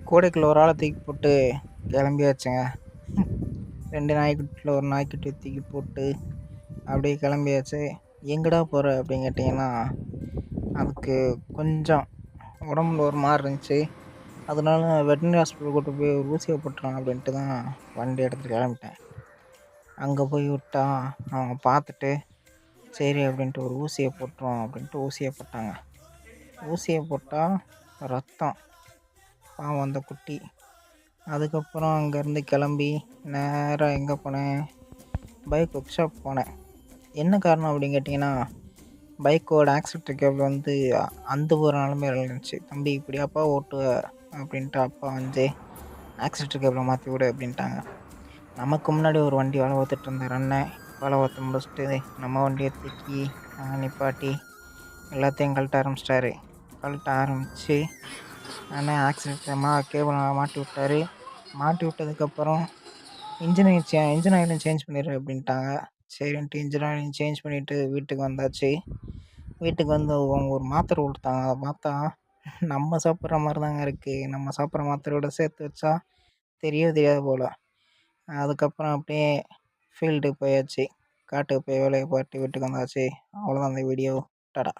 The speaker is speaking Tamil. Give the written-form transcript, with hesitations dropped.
கூடைக்குள்ள ஒரு ஆளை தூக்கி போட்டு கிளம்பியாச்சுங்க. 2 நாய்க்குட்டியில் ஒரு நாய்க்குட்டியை தூக்கி போட்டு அப்படியே கிளம்பியாச்சு. எங்கடா போகிற அப்படின்னு கேட்டிங்கன்னா, அதுக்கு கொஞ்சம் உடம்புல ஒரு மாதிரி இருந்துச்சு. அதனால வெட்டினரி ஹாஸ்பிட்டல் கூட்டு போய் ஒரு ஊசியை போட்டுறலாம் அப்படின்ட்டு தான் வண்டி எடுத்துகிட்டு கிளம்பிட்டேன். அங்கே போய் விட்டா அவங்க பார்த்துட்டு சரி அப்படின்ட்டு ஒரு ஊசியை போட்டுரும் அப்படின்ட்டு ஊசியை போட்டாங்க. ஊசியை போட்டால் ரத்தம், பாவம் அந்த குட்டி. அதுக்கப்புறம் அங்கேருந்து கிளம்பி நேராக எங்கே போனேன், பைக் ஒர்க் ஷாப் போனேன். என்ன காரணம் அப்படின்னு கேட்டிங்கன்னா, பைக்கோட ஆக்சிலேட்டர் கேபிள் வந்து அந்த ஒரு நிலமையில இருந்துச்சு. தம்பி இப்படி அப்பா ஓட்டுவ அப்படின்ட்டு அப்பா வந்து ஆக்சிலேட்டர் கேபிளை மாற்றி விடு அப்படின்ட்டாங்க. நமக்கு முன்னாடி ஒரு வண்டி வேலை பார்த்துட்டு இருந்தார் அண்ணன். வேலை பார்த்து முடிச்சுட்டு நம்ம வண்டியை தூக்கி நிப்பாட்டி எல்லாத்தையும் கழட்ட ஆரம்பிச்சிட்டாரு. கழட்ட ஆரம்பித்து அண்ணன் ஆக்சிலேட்டர் கேபிளை மாட்டி விட்டார். மாட்டி விட்டதுக்கப்புறம் இன்ஜின் ஆயிலும் சேஞ்ச் பண்ணிடு அப்படின்ட்டாங்க. சரின்ட்டு இன்ஜின் ஆயிலும் சேஞ்ச் பண்ணிவிட்டு வீட்டுக்கு வந்தாச்சு. வீட்டுக்கு வந்து அவங்க ஒரு மாத்திரை கொடுத்தாங்க. அதை பார்த்தா நம்ம சாப்பிட்ற மாதிரி தாங்க இருக்குது. நம்ம சாப்பிட்ற மாத்திரையோட சேர்த்து வச்சா தெரியாது போல். அதுக்கப்புறம் அப்படியே ஃபீல்டுக்கு போயாச்சு. காட்டுக்கு போய் வேலையை பார்த்து வீட்டுக்கு வந்தாச்சு. அவ்வளோதான் இந்த வீடியோ. டாடா.